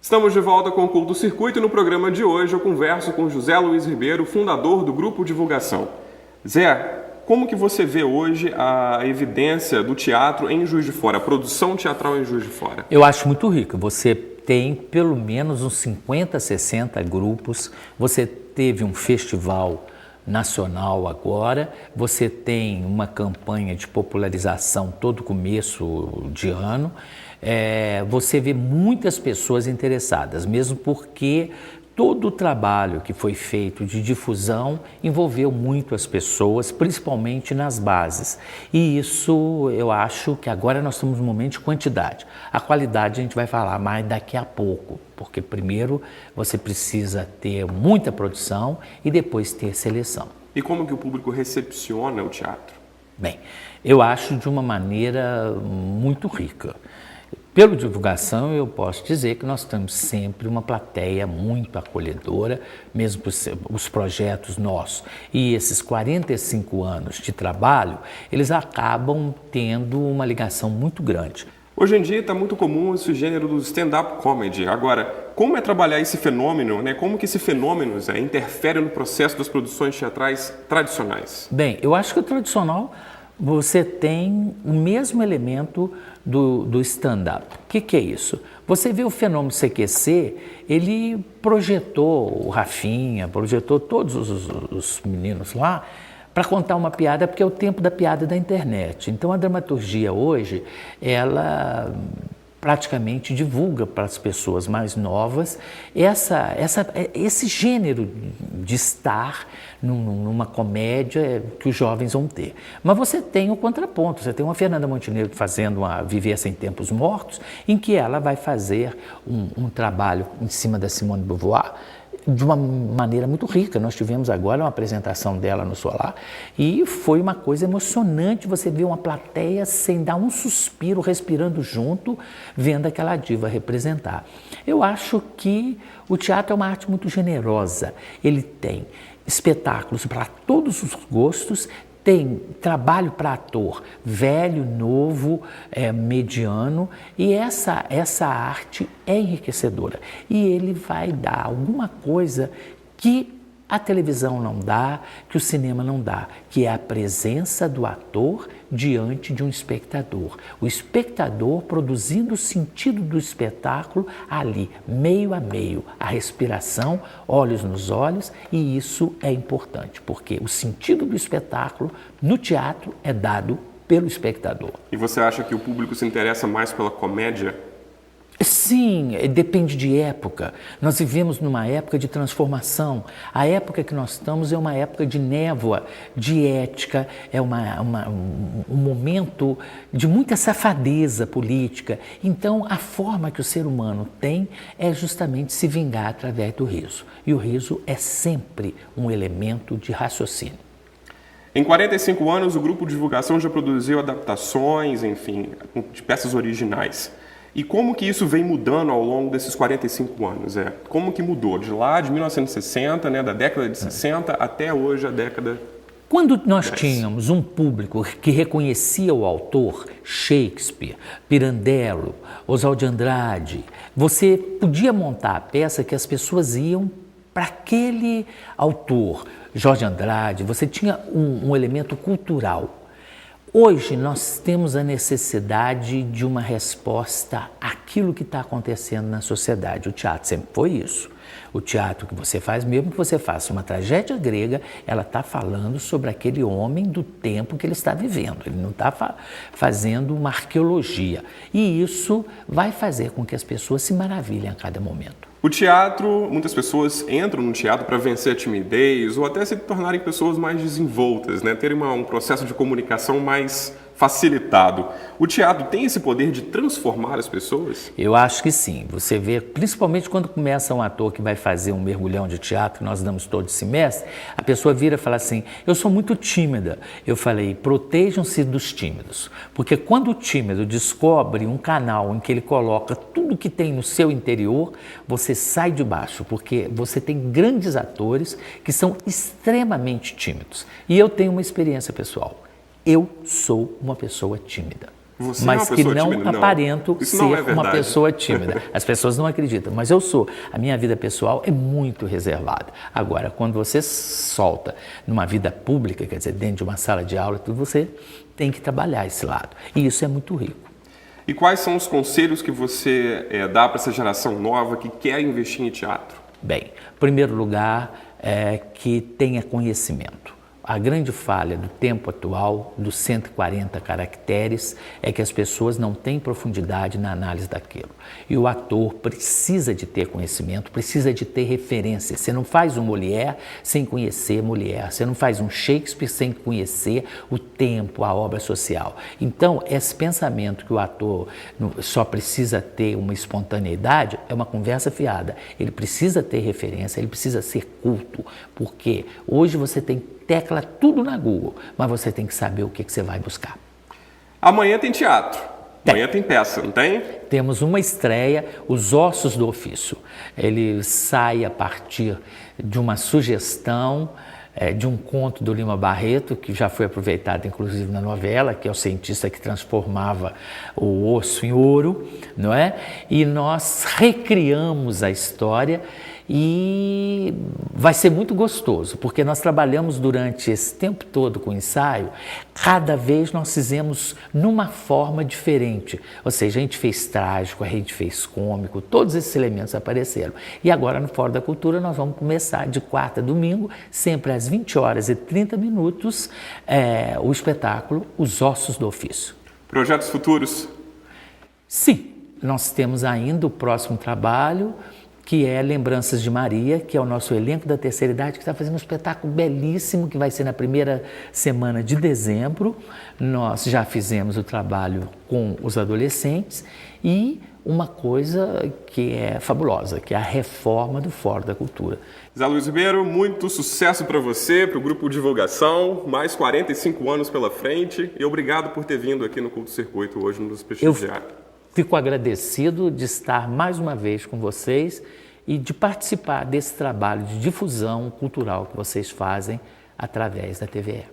Estamos de volta com o Curto Circuito e no programa de hoje eu converso com José Luiz Ribeiro, fundador do Grupo Divulgação. Zé, como que você vê hoje a evidência do teatro em Juiz de Fora, a produção teatral em Juiz de Fora? Eu acho muito rico. Você tem pelo menos uns 50, 60 grupos, você teve um festival nacional agora, você tem uma campanha de popularização todo começo de ano, você vê muitas pessoas interessadas, mesmo porque todo o trabalho que foi feito de difusão envolveu muito as pessoas, principalmente nas bases. E isso eu acho que agora nós estamos num momento de quantidade. A qualidade a gente vai falar mais daqui a pouco, porque primeiro você precisa ter muita produção e depois ter seleção. E como que o público recepciona o teatro? Bem, eu acho de uma maneira muito rica. Pela divulgação, eu posso dizer que nós temos sempre uma plateia muito acolhedora, mesmo os projetos nossos. E esses 45 anos de trabalho, eles acabam tendo uma ligação muito grande. Hoje em dia está muito comum esse gênero do stand-up comedy. Agora, como é trabalhar esse fenômeno, né? Como que esse fenômeno interfere no processo das produções teatrais tradicionais? Bem, eu acho que o tradicional, você tem o mesmo elemento do stand-up. O que é isso? Você vê o fenômeno CQC, ele projetou o Rafinha, projetou todos os meninos lá para contar uma piada, porque é o tempo da piada da internet. Então a dramaturgia hoje, ela praticamente divulga para as pessoas mais novas esse gênero de estar numa comédia que os jovens vão ter. Mas você tem o contraponto, você tem uma Fernanda Montenegro fazendo a Viver Sem Tempos Mortos, em que ela vai fazer um trabalho em cima da Simone de Beauvoir, de uma maneira muito rica. Nós tivemos agora uma apresentação dela no Solar e foi uma coisa emocionante você ver uma plateia sem dar um suspiro, respirando junto, vendo aquela diva representar. Eu acho que o teatro é uma arte muito generosa. Ele tem espetáculos para todos os gostos, tem trabalho para ator velho, novo, mediano, e essa arte é enriquecedora. E ele vai dar alguma coisa que a televisão não dá, que o cinema não dá, que é a presença do ator diante de um espectador. O espectador produzindo o sentido do espetáculo ali, meio a meio, a respiração, olhos nos olhos, e isso é importante, porque o sentido do espetáculo no teatro é dado pelo espectador. E você acha que o público se interessa mais pela comédia? Sim, depende de época. Nós vivemos numa época de transformação. A época que nós estamos é uma época de névoa, de ética, é um momento de muita safadeza política. Então, a forma que o ser humano tem é justamente se vingar através do riso. E o riso é sempre um elemento de raciocínio. Em 45 anos, o Grupo Divulgação já produziu adaptações, enfim, de peças originais. E como que isso vem mudando ao longo desses 45 anos? Como que mudou? De lá, de 1960, da década de 60, até hoje, a década... Quando nós tínhamos um público que reconhecia o autor, Shakespeare, Pirandello, Oswald de Andrade, você podia montar a peça que as pessoas iam para aquele autor, Jorge Andrade, você tinha um elemento cultural. Hoje nós temos a necessidade de uma resposta àquilo que está acontecendo na sociedade. O teatro sempre foi isso. O teatro que você faz, mesmo que você faça uma tragédia grega, ela está falando sobre aquele homem do tempo que ele está vivendo. Ele não está fazendo uma arqueologia. E isso vai fazer com que as pessoas se maravilhem a cada momento. O teatro, muitas pessoas entram no teatro para vencer a timidez ou até se tornarem pessoas mais desenvoltas, terem um processo de comunicação mais facilitado. O teatro tem esse poder de transformar as pessoas? Eu acho que sim. Você vê, principalmente quando começa um ator que vai fazer um mergulhão de teatro, que nós damos todo semestre, a pessoa vira e fala assim, eu sou muito tímida. Eu falei, protejam-se dos tímidos. Porque quando o tímido descobre um canal em que ele coloca tudo que tem no seu interior, você sai de baixo, porque você tem grandes atores que são extremamente tímidos. E eu tenho uma experiência pessoal. Eu sou uma pessoa tímida. Você Mas é uma que pessoa não tímida? Não. aparento Isso não é ser uma verdade. pessoa tímida. As pessoas não acreditam, mas eu sou. A minha vida pessoal é muito reservada. Agora, quando você solta numa vida pública, quer dizer, dentro de uma sala de aula, tudo, você tem que trabalhar esse lado. E isso é muito rico. E quais são os conselhos que você dá para essa geração nova que quer investir em teatro? Bem, em primeiro lugar, que tenha conhecimento. A grande falha do tempo atual, dos 140 caracteres, é que as pessoas não têm profundidade na análise daquilo. E o ator precisa de ter conhecimento, precisa de ter referência. Você não faz um Molière sem conhecer Molière, você não faz um Shakespeare sem conhecer o tempo, a obra social. Então, esse pensamento que o ator só precisa ter uma espontaneidade é uma conversa fiada. Ele precisa ter referência, ele precisa ser culto, porque hoje você tem tecla tudo na Google, mas você tem que saber o que você vai buscar. Amanhã tem teatro, amanhã tem peça, não tem? Temos uma estreia, Os Ossos do Ofício. Ele sai a partir de uma sugestão de um conto do Lima Barreto, que já foi aproveitado inclusive na novela, que é o cientista que transformava o osso em ouro, não é? E nós recriamos a história e vai ser muito gostoso, porque nós trabalhamos durante esse tempo todo com o ensaio, cada vez nós fizemos numa forma diferente, ou seja, a gente fez trágico, a gente fez cômico, todos esses elementos apareceram. E agora no Fora da Cultura nós vamos começar de quarta a domingo, sempre às 20h30, o espetáculo Os Ossos do Ofício. Projetos futuros? Sim, nós temos ainda o próximo trabalho, que é Lembranças de Maria, que é o nosso elenco da terceira idade, que está fazendo um espetáculo belíssimo, que vai ser na primeira semana de dezembro. Nós já fizemos o trabalho com os adolescentes e uma coisa que é fabulosa, que é a reforma do Fora da Cultura. Zé Luiz Ribeiro, muito sucesso para você, para o Grupo Divulgação, mais 45 anos pela frente, e obrigado por ter vindo aqui no Culto Circuito hoje nos prestigiar. Fico agradecido de estar mais uma vez com vocês e de participar desse trabalho de difusão cultural que vocês fazem através da TVE.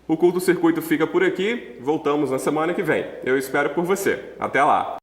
O Culto Circuito fica por aqui, voltamos na semana que vem. Eu espero por você. Até lá!